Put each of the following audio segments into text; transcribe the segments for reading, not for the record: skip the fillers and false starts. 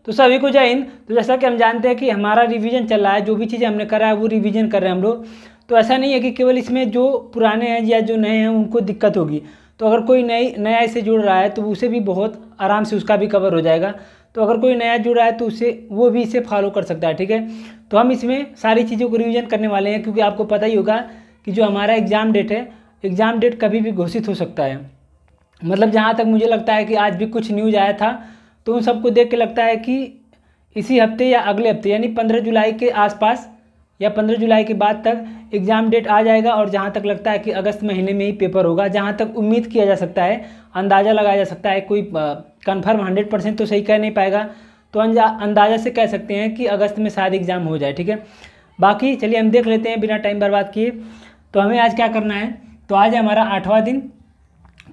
तो सभी को जय हिंद। तो जैसा कि हम जानते हैं कि हमारा रिवीजन चल रहा है, जो भी चीज़ें हमने करा है वो रिवीजन कर रहे हैं हम लोग। तो ऐसा नहीं है कि केवल इसमें जो पुराने हैं या जो नए हैं उनको दिक्कत होगी। तो अगर कोई नया इससे जुड़ रहा है तो उसे भी बहुत आराम से उसका भी कवर हो जाएगा। तो अगर कोई नया जुड़ रहा है तो उसे वो भी इसे फॉलो कर सकता है, ठीक है। तो हम इसमें सारी चीज़ों को रिवीजन करने वाले हैं, क्योंकि आपको पता ही होगा कि जो हमारा एग्ज़ाम डेट है, एग्ज़ाम डेट कभी भी घोषित हो सकता है। मतलब जहाँ तक मुझे लगता है कि आज भी कुछ न्यूज़ आया था, तो उन सबको देख के लगता है कि इसी हफ्ते या अगले हफ्ते यानी 15 जुलाई के आसपास या 15 जुलाई के बाद तक एग्ज़ाम डेट आ जाएगा। और जहाँ तक लगता है कि अगस्त महीने में ही पेपर होगा, जहाँ तक उम्मीद किया जा सकता है, अंदाज़ा लगाया जा सकता है। कोई कंफर्म 100% तो सही कह नहीं पाएगा, तो अंदाज़ा से कह सकते हैं कि अगस्त में शायद एग्ज़ाम हो जाए, ठीक है। बाकी चलिए हम देख लेते हैं बिना टाइम बर्बाद किए। तो हमें आज क्या करना है, तो आज है हमारा 8वां दिन।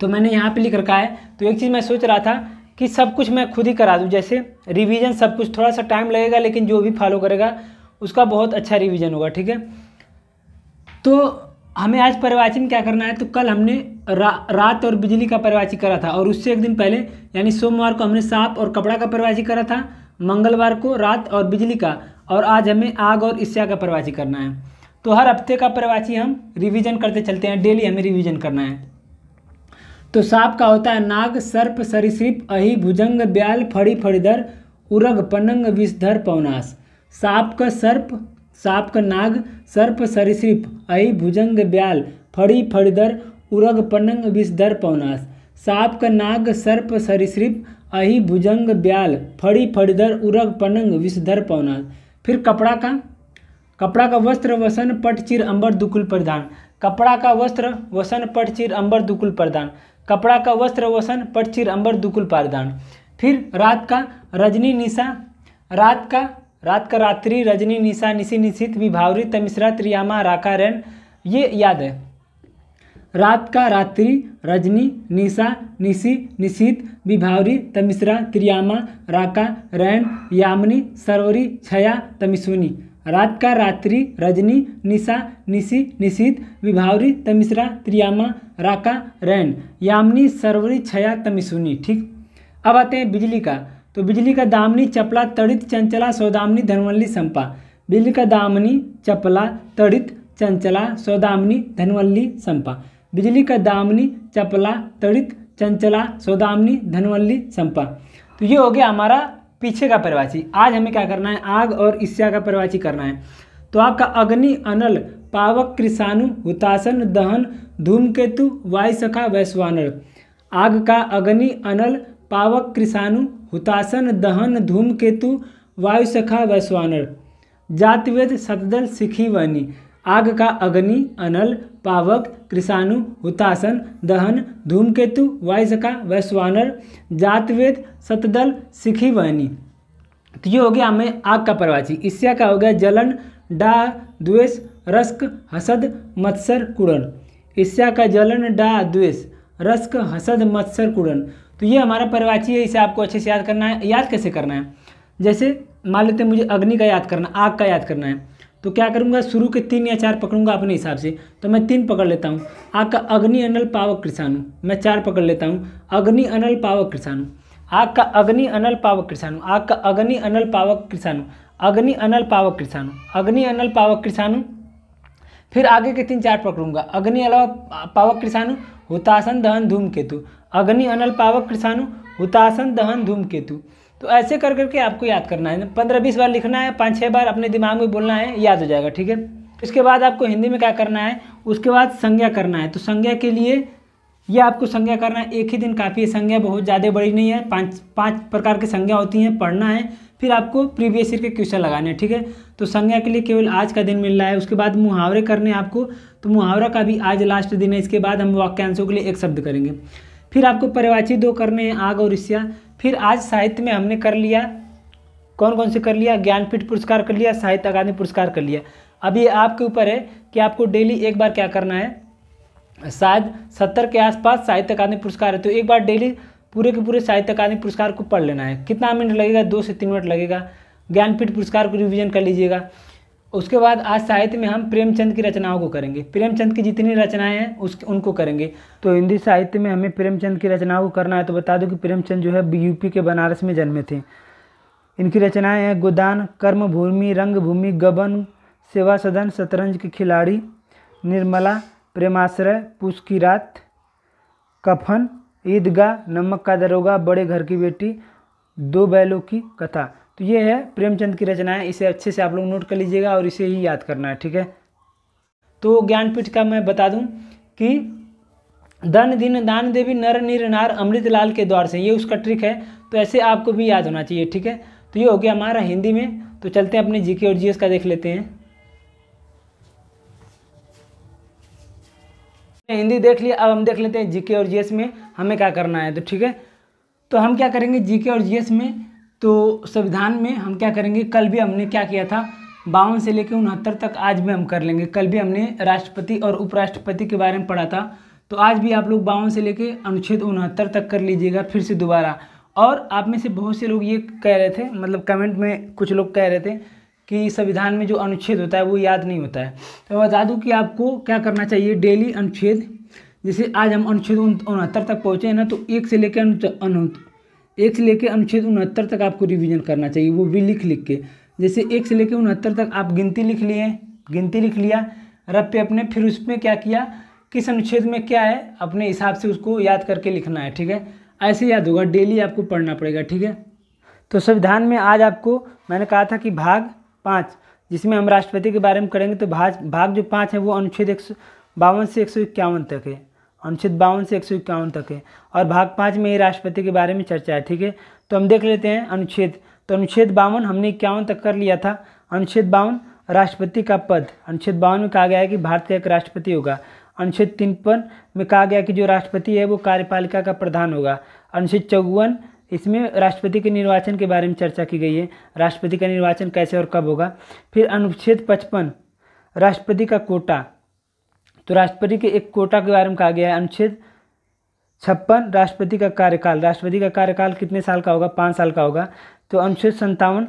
तो मैंने यहाँ पे लिख रखा है। तो एक चीज़ मैं सोच रहा था कि सब कुछ मैं खुद ही करा दूँ, जैसे रिवीजन सब कुछ, थोड़ा सा टाइम लगेगा लेकिन जो भी फॉलो करेगा उसका बहुत अच्छा रिवीजन होगा, ठीक है। तो हमें आज पर्यायवाची में क्या करना है, तो कल हमने रात और बिजली का पर्यायवाची करा था, और उससे एक दिन पहले यानी सोमवार को हमने सांप और कपड़ा का पर्यायवाची करा था, मंगलवार को रात और बिजली का, और आज हमें आग और ईर्ष्या का पर्यायवाची करना है। तो हर हफ्ते का पर्यायवाची हम रिवीजन करते चलते हैं, डेली हमें रिवीजन करना है। तो सांप का होता है नाग, सर्प, सरीसृप, अहि, भुजंग, ब्याल, फड़ी, फड़ीधर, उरग, पनंग, विषधर, पवनास। सांप का सर्प, सांप का नाग, सर्प, सरीसृप, अहि, भुजंग, ब्याल, फड़ी, फड़ीधर, उरग, पनंग, विषधर, पवनास। सांप का नाग, सर्प, सरीसृप, अहि, भुजंग, ब्याल, फड़ी, फड़ीधर, उरग, पनंग, विषधर, पवनास। फिर कपड़ा का वस्त्र, वसन, पट, चिर, अंबर, दुकुल परिधान। कपड़ा का वस्त्र, वसन, पट, चिर, अंबर, दुकुल परिधान। कपड़ा का वस्त्र, वसन, पट, चिर, अंबर, दुकुल परिधान। फिर रात का रजनी, निशा, रात का रात्रि, रजनी, निशा, निशी, निशित, विभावरी, तमिश्रा, त्रियामा, राका, रैन। ये याद है, रात का रात्रि, रजनी, निशा, निशी, निशित, विभावरी, तमिश्रा, त्रियामा, राका, रैन, यामिनी, सरोवरी, छया, तमिशुनी। रात का रात्रि, रजनी, निशा, निशी, निशित, विभावरी, तमिश्रा, त्रियामा, राका, रैन, यामिनी, सरोवरी, छया, तमिशुनी, ठीक। अब आते हैं बिजली का। तो बिजली का दामिनी, चपला, तड़ित, चंचला, सौदामिनी, धनवल्ली, संपा। बिजली का दामिनी, चपला, तड़ित, चंचला, सौदामिनी, धनवल्ली, संपा। बिजली का दामिनी, चपला, तड़ित, चंचला, सौदामिनी, धनवल्ली, संपा। तो ये हो गया हमारा पीछे का पर्यायवाची। आज हमें क्या करना है, आग और ईर्ष्या का पर्यायवाची करना है। तो आपका अग्नि, अनल, पावक, कृषाणु, हुतासन, दहन, धूमकेतु, वायुसखा, वैश्वानर। आग का अग्नि, अनल, पावक, कृषाणु, हुतासन, दहन, धूमकेतु, वायुसखा, वैश्वानर। जातिवेद, शतदल, शिखी, वहनी। आग का अग्नि, अनल, पावक, कृषाणु, हुतासन, दहन, धूमकेतु, वायुसखा, वैश्वानर, जातवेद, शतदल, शिखी, वहनी। तो ये हो गया हमें आग का पर्यायवाची। ईर्ष्या का हो गया जलन, डाह, द्वेष, रस्क, हसद, मत्सर, कुड़न। ईर्ष्या का जलन, डाह, द्वेष, रस्क, हसद, मत्सर, कुड़न। तो ये हमारा पर्यायवाची है, इसे आपको अच्छे से याद करना है। याद कैसे करना है, जैसे मान लेते हैं मुझे अग्नि का याद करना, आग का याद करना है, तो क्या करूँगा, शुरू के 3 या 4 पकड़ूंगा अपने हिसाब से। तो मैं 3 पकड़ लेता हूँ। आग का अग्नि, अनल, पावक, कृषाणु, मैं 4 पकड़ लेता हूँ। अग्नि, अनल, पावक, कृषाणु। आग का अग्नि, अनल, पावक, कृषाणु। आग का अग्नि, अनल, पावक, कृषाणु। अग्नि, अनल, पावक, कृषाणु। अग्नि, अनल, पावक, कृषाणु। फिर आगे के 3-4 पकड़ूंगा। अग्नि, अनल, पावक, कृषाणु, हुतासन, दहन, धूमकेतु। अग्नि, अनल, पावक, कृषाणु, हुतासन, दहन, धूमकेतु। तो ऐसे कर करके आपको याद करना है। 15-20 बार लिखना है, 5-6 बार अपने दिमाग में बोलना है, याद हो जाएगा, ठीक है। इसके बाद आपको हिंदी में क्या करना है, उसके बाद संज्ञा करना है। तो संज्ञा के लिए ये आपको संज्ञा करना है, एक ही दिन काफ़ी है। संज्ञा बहुत ज़्यादा बड़ी नहीं है, 5 प्रकार की संज्ञा होती हैं, पढ़ना है। फिर आपको प्रीवियस ईयर के क्वेश्चन लगाने हैं, ठीक है। तो संज्ञा के लिए केवल आज का दिन मिल रहा है। उसके बाद मुहावरे करने हैं आपको, तो मुहावरा का भी आज लास्ट दिन है। इसके बाद हम वाक्यांशों के लिए एक शब्द करेंगे। फिर आपको पर्यायवाची 2 करने हैं, आग और ईर्ष्या। फिर आज साहित्य में हमने कर लिया, कौन कौन से कर लिया, ज्ञानपीठ पुरस्कार कर लिया, साहित्य अकादमी पुरस्कार कर लिया। अब ये आपके ऊपर है कि आपको डेली एक बार क्या करना है। शायद 70 के आसपास साहित्य अकादमी पुरस्कार है, तो एक बार डेली पूरे के पूरे साहित्य अकादमी पुरस्कार को पढ़ लेना है। कितना मिनट लगेगा, 2 से 3 मिनट लगेगा। ज्ञानपीठ पुरस्कार को रिवीजन कर लीजिएगा। उसके बाद आज साहित्य में हम प्रेमचंद की रचनाओं को करेंगे। प्रेमचंद की जितनी रचनाएं हैं उनको करेंगे। तो हिंदी साहित्य में हमें प्रेमचंद की रचनाओं को करना है। तो बता दूं कि प्रेमचंद जो है यूपी के बनारस में जन्मे थे। इनकी रचनाएं हैं गोदान, कर्मभूमि, रंगभूमि, गबन, सेवा सदन, शतरंज के खिलाड़ी, निर्मला, प्रेमाश्रय, पूस की रात, कफन, ईदगाह, नमक का दरोगा, बड़े घर की बेटी, दो बैलों की कथा। तो ये है प्रेमचंद की रचनाएं। इसे अच्छे से आप लोग नोट कर लीजिएगा और इसे ही याद करना है, ठीक है। तो ज्ञानपीठ का मैं बता दूं कि धन दिन दान देवी नर नीर नार अमृत लाल के द्वार से, ये उसका ट्रिक है। तो ऐसे आपको भी याद होना चाहिए, ठीक है। तो ये हो गया हमारा हिंदी में। तो चलते हैं अपने जीके और जीएस का देख लेते हैं। हिंदी देख लिया, अब हम देख लेते हैं जीके और जीएस में हमें क्या करना है। तो ठीक है, तो हम क्या करेंगे जीके और जीएस में, तो संविधान में हम क्या करेंगे, कल भी हमने क्या किया था 52 से लेकर 69 तक, आज भी हम कर लेंगे। कल भी हमने राष्ट्रपति और उपराष्ट्रपति के बारे में पढ़ा था, तो आज भी आप लोग 52 से लेकर अनुच्छेद 69 तक कर लीजिएगा फिर से दोबारा। और आप में से बहुत से लोग ये कह रहे थे, मतलब कमेंट में कुछ लोग कह रहे थे कि संविधान में जो अनुच्छेद होता है वो याद नहीं होता है। तो मैं बता दूं कि आपको क्या करना चाहिए, डेली अनुच्छेद, जैसे आज हम अनुच्छेद 69 तक पहुँचे हैं ना, तो 1 से लेकर अनुच्छेद 69 तक आपको रिवीजन करना चाहिए, वो भी लिख के। जैसे 1 से लेकर 69 तक आप गिनती लिख लिया रब पे अपने, फिर उसमें क्या किया, किस अनुच्छेद में क्या है, अपने हिसाब से उसको याद करके लिखना है, ठीक है। ऐसे याद होगा, डेली आपको पढ़ना पड़ेगा, ठीक है। तो संविधान में आज आपको मैंने कहा था कि भाग 5 जिसमें हम राष्ट्रपति के बारे में करेंगे, तो भाग जो 5 है वो अनुच्छेद 152 से 151 तक है, अनुच्छेद 52 से 151 तक है। और भाग 5 में ही राष्ट्रपति के बारे में चर्चा है, ठीक है। तो हम देख लेते हैं अनुच्छेद। तो अनुच्छेद 52 हमने 51 तक कर लिया था। अनुच्छेद 52 राष्ट्रपति का पद, अनुच्छेद 52 में कहा गया है कि भारत का एक राष्ट्रपति होगा। अनुच्छेद 53 में कहा गया कि जो राष्ट्रपति है वो कार्यपालिका का प्रधान होगा। अनुच्छेद 54 इसमें राष्ट्रपति के निर्वाचन के बारे में चर्चा की गई है, राष्ट्रपति का निर्वाचन कैसे और कब होगा। फिर अनुच्छेद 55 राष्ट्रपति का कोटा, तो राष्ट्रपति के एक कोटा के बारे में कहा गया है। अनुच्छेद 56 राष्ट्रपति का कार्यकाल कितने साल का होगा, 5 साल का होगा। तो अनुच्छेद 57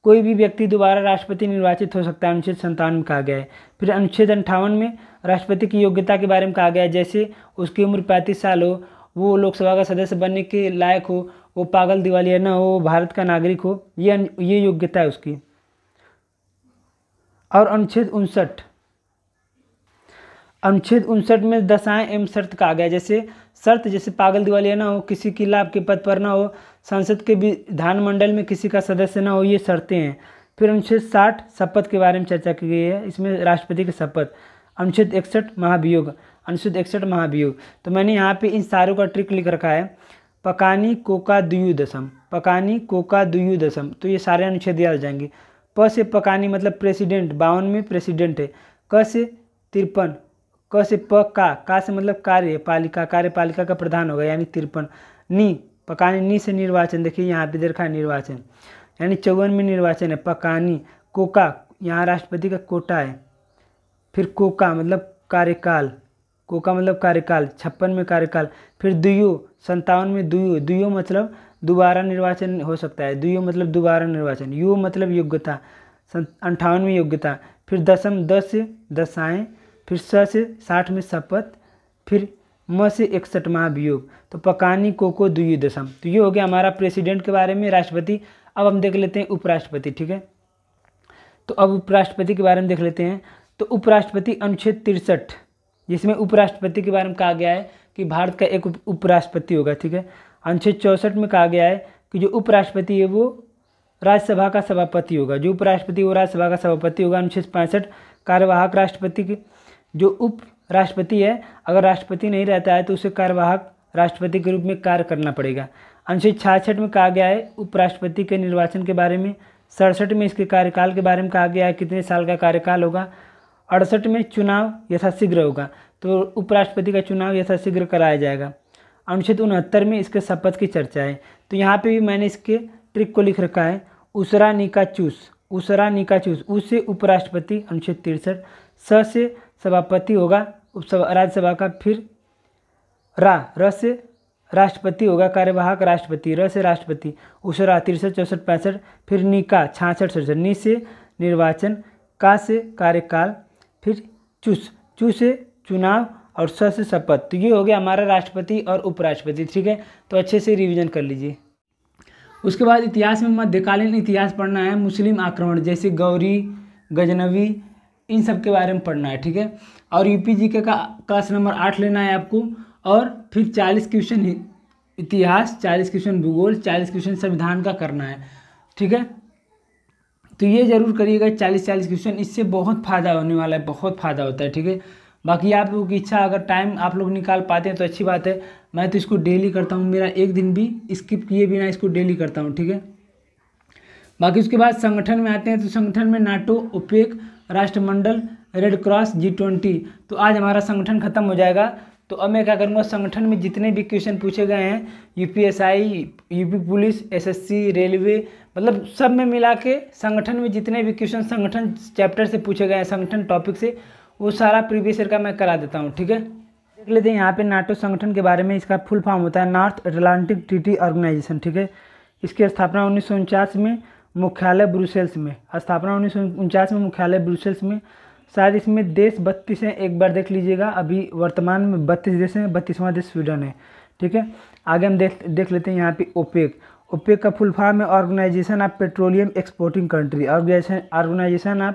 कोई भी व्यक्ति दोबारा राष्ट्रपति निर्वाचित हो सकता है, अनुच्छेद 57 में कहा गया है। फिर अनुच्छेद 58 में राष्ट्रपति की योग्यता के बारे में कहा गया है, जैसे उसकी उम्र 35 साल हो, वो लोकसभा का सदस्य बनने के लायक हो, वो पागल दिवालिया न हो, भारत का नागरिक हो, ये योग्यता है उसकी। और अनुच्छेद 59 में दशाएं एवं शर्त कहा गया, जैसे शर्त जैसे पागल दिवालिया ना हो, किसी की लाभ के पद पर ना हो, संसद के विधानमंडल में किसी का सदस्य ना हो, ये शर्तें हैं। फिर अनुच्छेद 60 शपथ के बारे में चर्चा की गई है, इसमें राष्ट्रपति की शपथ। अनुच्छेद 61 महाभियोग, अनुच्छेद 61 महाभियोग। तो मैंने यहाँ पे इन सारों का ट्रिक लिख रखा है, पकानी कोका दुयुदशम, पकानी कोका दुयुदशम। तो ये सारे अनुच्छेद याद जाएंगे। प से पकानी मतलब प्रेसिडेंट, 52 में प्रेसिडेंट है। क से 53, क से का से मतलब कार्यपालिका का प्रधान होगा, यानी 53। नी पकानी, नी से निर्वाचन, देखिए यहाँ पे देखा है निर्वाचन, यानी 54 में निर्वाचन है। पकानी कोका, यहाँ राष्ट्रपति का कोटा है। फिर कोका मतलब कार्यकाल, 56 में कार्यकाल। फिर दुयो 57 में दुयो मतलब दोबारा निर्वाचन हो सकता है, दुयो मतलब दोबारा निर्वाचन। यू मतलब योग्यता, 58 में योग्यता। फिर दशम, 10 से दशाएं। फिर स से 60 में शपथ। फिर म से 61 महाभियोग। तो पकानी कोको दुयुदशम। तो ये हो गया हमारा प्रेसिडेंट के बारे में, राष्ट्रपति। अब हम देख लेते हैं उपराष्ट्रपति, ठीक है। तो अब उपराष्ट्रपति के बारे में देख लेते हैं। तो उपराष्ट्रपति अनुच्छेद 63 जिसमें उपराष्ट्रपति के बारे में कहा गया है कि भारत का एक उपराष्ट्रपति होगा, ठीक है। अनुच्छेद 64 में कहा गया है कि जो उपराष्ट्रपति है वो राज्यसभा का सभापति होगा, जो उपराष्ट्रपति वो राज्यसभा का सभापति होगा। अनुच्छेद 65 कार्यवाहक राष्ट्रपति की, जो उप राष्ट्रपति है अगर राष्ट्रपति नहीं रहता है तो उसे कार्यवाहक राष्ट्रपति के रूप में कार्य करना पड़ेगा। अनुच्छेद 66 में कहा गया है उपराष्ट्रपति के निर्वाचन के बारे में। 67 में इसके कार्यकाल के बारे में कहा गया है, कितने साल का कार्यकाल होगा। 68 में चुनाव यथाशीघ्र होगा, तो उपराष्ट्रपति का चुनाव यथाशीघ्र कराया जाएगा। अनुच्छेद 69 में इसके शपथ की चर्चा है। तो यहाँ पे भी मैंने इसके ट्रिक को लिख रखा है, उसरा निका चूस, उस से उपराष्ट्रपति। अनुच्छेद 63 स से सभापति होगा राज्यसभा का। फिर र से राष्ट्रपति होगा, कार्यवाहक राष्ट्रपति। र से राष्ट्रपति, उसरा 63, 64, 65। फिर निका 66, 67, नी से निर्वाचन, का से कार्यकाल। फिर चू से चुनाव और स से शपथ। तो ये हो गया हमारा राष्ट्रपति और उपराष्ट्रपति, ठीक है। तो अच्छे से रिवीजन कर लीजिए। उसके बाद इतिहास में मध्यकालीन इतिहास पढ़ना है, मुस्लिम आक्रमण जैसे गौरी, गजनवी, इन सब के बारे में पढ़ना है, ठीक है। और यूपीजीके का क्लास नंबर 8 लेना है आपको। और फिर 40 क्वेश्चन इतिहास, 40 क्वेश्चन भूगोल, 40 क्वेश्चन संविधान का करना है, ठीक है। तो ये जरूर करिएगा 40 क्वेश्चन, इससे बहुत फ़ायदा होने वाला है, बहुत फ़ायदा होता है, ठीक है। बाकी आप लोगों की इच्छा, अगर टाइम आप लोग निकाल पाते हैं तो अच्छी बात है। मैं तो इसको डेली करता हूँ, मेरा एक दिन भी स्किप किए बिना इसको डेली करता हूँ, ठीक है। बाकी उसके बाद संगठन में आते हैं, तो संगठन में नाटो, ओपेक, राष्ट्रमंडल, रेड क्रॉस, G20। तो आज हमारा संगठन खत्म हो जाएगा। तो अब मैं क्या करूँगा, संगठन में जितने भी क्वेश्चन पूछे गए हैं, UPSI, UP police, SSC, railway, मतलब सब में मिला के संगठन में जितने भी क्वेश्चन संगठन चैप्टर से पूछे गए हैं, संगठन टॉपिक से, वो सारा प्रीवियस ईयर का मैं करा देता हूँ, ठीक है। देख लेते हैं यहाँ पे नाटो संगठन के बारे में। इसका फुल फॉर्म होता है नॉर्थ अटलांटिक ट्रीटी ऑर्गेनाइजेशन, ठीक है। इसकी स्थापना 1949 में, मुख्यालय ब्रुसेल्स में। स्थापना 1949 में, मुख्यालय ब्रुसेल्स में। शायद इसमें देश 32 हैं, एक बार देख लीजिएगा। अभी वर्तमान में 32 देश हैं, 32वां देश स्वीडन है, ठीक है। आगे हम देख लेते हैं यहाँ पे ओपेक। ओपेक का फुल फॉर्म है organisation of petroleum exporting country, organisation of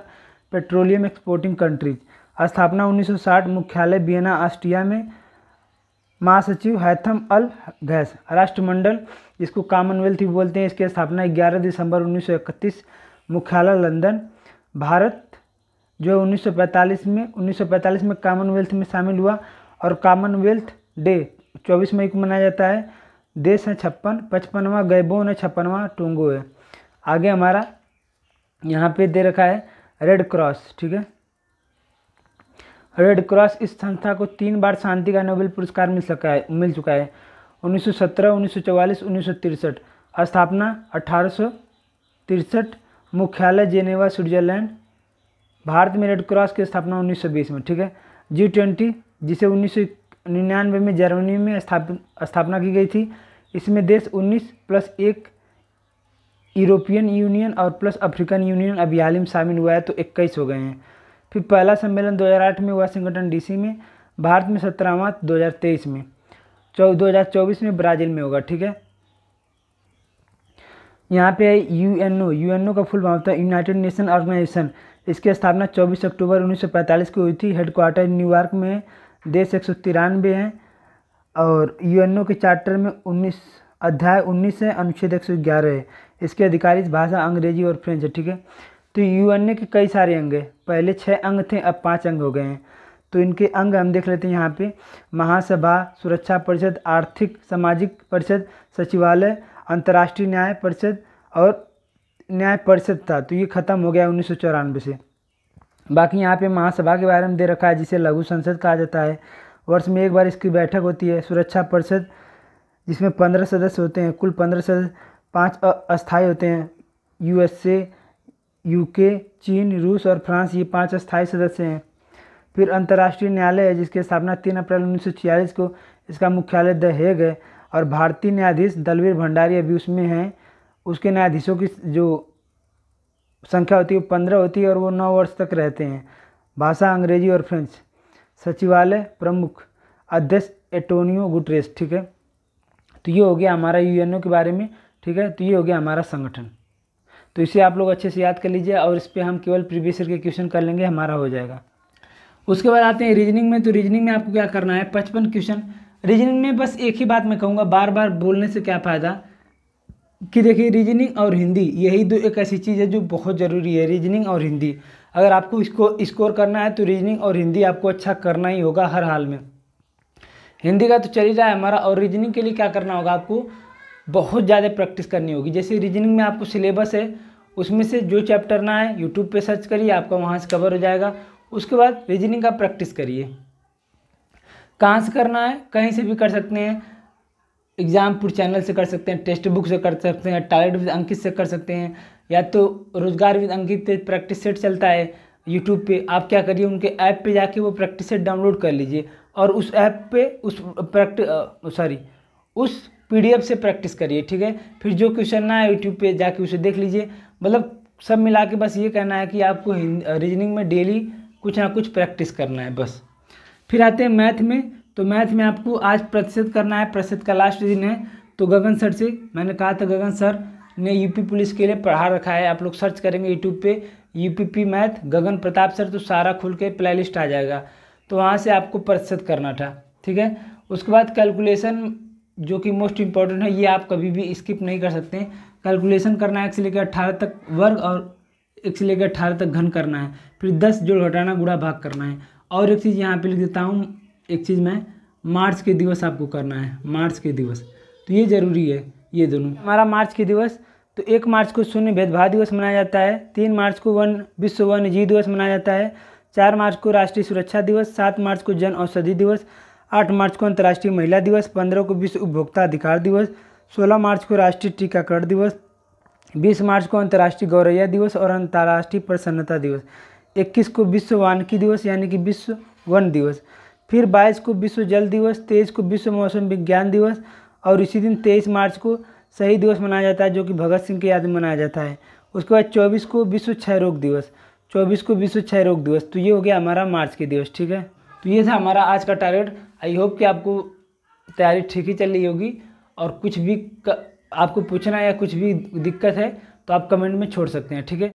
petroleum exporting countries. स्थापना 1960, मुख्यालय वियना ऑस्ट्रिया में। महासचिव हैथम अल गैस। राष्ट्रमंडल, जिसको कॉमनवेल्थ भी बोलते हैं, इसकी स्थापना 11 दिसंबर 1931, मुख्यालय लंदन। भारत जो 1945 में कॉमनवेल्थ में शामिल हुआ, और कॉमनवेल्थ डे 24 मई को मनाया जाता है। देश है 55वां गैबोन है, 56वां टोंगो है। आगे हमारा यहाँ पे दे रखा है रेड क्रॉस, ठीक है। रेड क्रॉस इस संस्था को 3 बार शांति का नोबेल पुरस्कार मिल चुका है। 1917, 1944, 1963। स्थापना 1863, मुख्यालय जेनेवा, स्विट्जरलैंड। भारत में रेड क्रॉस की स्थापना 1920 में, ठीक है। G20, जिसे 1999 में जर्मनी में स्थापना की गई थी। इसमें देश 19 प्लस 1 यूरोपियन यूनियन और प्लस अफ्रीकन यूनियन अभी हाल ही में शामिल हुआ है, तो 21 हो गए हैं। फिर पहला सम्मेलन 2008 में वाशिंगटन DC में। भारत में 17वां 2023 में। 2024 में ब्राज़ील में होगा, ठीक है। यहाँ पे है यूएनओ का फुल फॉर्म होता है यूनाइटेड नेशन ऑर्गेनाइजेशन। इसकी स्थापना 24 अक्टूबर 1945 को हुई थी। हेडक्वार्टर न्यूयॉर्क में है। देश 193 हैं। और यूएनओ के चार्टर में अध्याय 19 है, अनुच्छेद 111 है। इसके आधिकारिक भाषा अंग्रेजी और फ्रेंच है, ठीक है। तो यूएनओ के कई सारे अंग हैं। पहले 6 अंग थे, अब 5 अंग हो गए हैं। तो इनके अंग हम देख लेते हैं यहाँ पे। महासभा, सुरक्षा परिषद, आर्थिक सामाजिक परिषद, सचिवालय, अंतर्राष्ट्रीय न्याय परिषद और न्याय परिषद था, तो ये खत्म हो गया 1994 से। बाकी यहाँ पे महासभा के बारे में दे रखा है, जिसे लघु संसद कहा जाता है। वर्ष में एक बार इसकी बैठक होती है। सुरक्षा परिषद, जिसमें 15 सदस्य होते हैं, कुल 15 सदस्य, 5 अस्थायी होते हैं। USA, UK, चीन, रूस और फ्रांस, ये 5 अस्थायी सदस्य हैं। फिर अंतर्राष्ट्रीय न्यायालय है, जिसकी स्थापना 3 अप्रैल 1946 को। इसका मुख्यालय द हेग है। और भारतीय न्यायाधीश दलवीर भंडारी अभी उसमें हैं। उसके न्यायाधीशों की जो संख्या होती है वो 15 होती है, और वो 9 वर्ष तक रहते हैं। भाषा अंग्रेजी और फ्रेंच। सचिवालय प्रमुख, अध्यक्ष एंटोनियो गुटेरेस, ठीक है। तो ये हो गया हमारा यूएनओ के बारे में, ठीक है। तो ये हो गया हमारा संगठन। तो इसे आप लोग अच्छे से याद कर लीजिए, और इस पर हम केवल प्रीवियस ईयर के क्वेश्चन कर लेंगे, हमारा हो जाएगा। उसके बाद आते हैं रीजनिंग में। तो रीजनिंग में आपको क्या करना है, 55 क्वेश्चन। रीजनिंग में बस एक ही बात मैं कहूँगा, बार बार बोलने से क्या फ़ायदा, कि देखिए रीजनिंग और हिंदी, यही दो एक ऐसी चीज़ है जो बहुत ज़रूरी है। रीजनिंग और हिंदी, अगर आपको इसको स्कोर करना है तो रीजनिंग और हिंदी आपको अच्छा करना ही होगा हर हाल में। हिंदी का तो चल ही रहा है हमारा, और रीजनिंग के लिए क्या करना होगा, आपको बहुत ज़्यादा प्रैक्टिस करनी होगी। जैसे रीजनिंग में आपको सिलेबस है, उसमें से जो चैप्टर ना है यूट्यूब पे सर्च करिए, आपका वहाँ से कवर हो जाएगा। उसके बाद रीजनिंग का प्रैक्टिस करिए। कहाँ से करना है, कहीं से भी कर सकते हैं। एग्जामपुर चैनल से कर सकते हैं, टेक्स्ट बुक से कर सकते हैं, टैलेंट विद अंकित से कर सकते हैं, या तो रोजगार विद अंकित पे प्रैक्टिस सेट चलता है यूट्यूब पे। आप क्या करिए, उनके ऐप पे जाके वो प्रैक्टिस सेट डाउनलोड कर लीजिए, और उस ऐप पे उस PDF से प्रैक्टिस करिए, ठीक है। फिर जो क्वेश्चन ना है यूट्यूब पे जाके उसे देख लीजिए। मतलब सब मिला के बस ये कहना है कि आपको रीजनिंग में डेली कुछ ना कुछ प्रैक्टिस करना है बस। फिर आते हैं मैथ में। तो मैथ में आपको आज प्रतिशत करना है, प्रतिशत का लास्ट दिन है। तो गगन सर से मैंने कहा था, गगन सर ने यूपी पुलिस के लिए पढ़ा रखा है। आप लोग सर्च करेंगे यूट्यूब पे यूपीपी मैथ गगन प्रताप सर, तो सारा खुल के प्ले लिस्ट आ जाएगा। तो वहाँ से आपको प्रतिशत करना था, ठीक है। उसके बाद कैलकुलेशन जो कि मोस्ट इम्पॉर्टेंट है, ये आप कभी भी स्किप नहीं कर सकते हैं। कैलकुलेशन करना है 1 से लेकर 18 तक वर्ग और 1 से लेकर 18 तक घन करना है, फिर 10 जोड़ घटाना गुणा भाग करना है। और एक चीज़ यहाँ पे लिख देता हूँ, एक चीज़ मैं मार्च के दिवस आपको करना है, मार्च के दिवस, तो ये ज़रूरी है। ये दोनों हमारा मार्च के दिवस, तो 1 मार्च को शून्य भेदभाव दिवस मनाया जाता है, 3 मार्च को विश्व वन्य जीव दिवस मनाया जाता है, 4 मार्च को राष्ट्रीय सुरक्षा दिवस, 7 मार्च को जन औषधि दिवस, 8 मार्च को अंतर्राष्ट्रीय महिला दिवस, 15 को विश्व उपभोक्ता अधिकार दिवस, 16 मार्च को राष्ट्रीय टीकाकरण दिवस, 20 मार्च को अंतर्राष्ट्रीय गौरैया दिवस और अंतर्राष्ट्रीय प्रसन्नता दिवस, 21 को विश्व वानिकी दिवस यानी कि विश्व वन दिवस, फिर 22 को विश्व जल दिवस, 23 को विश्व मौसम विज्ञान दिवस, और इसी दिन 23 मार्च को शहीद दिवस मनाया जाता है, जो कि भगत सिंह की याद में मनाया जाता है। उसके बाद 24 को विश्व क्षय रोग दिवस, 24 को विश्व क्षय रोग दिवस। तो ये हो गया हमारा मार्च के दिवस, ठीक है। तो ये था हमारा आज का टारगेट। आई होप कि आपको तैयारी ठीक ही चल रही होगी, और कुछ भी आपको पूछना या कुछ भी दिक्कत है तो आप कमेंट में छोड़ सकते हैं, ठीक है।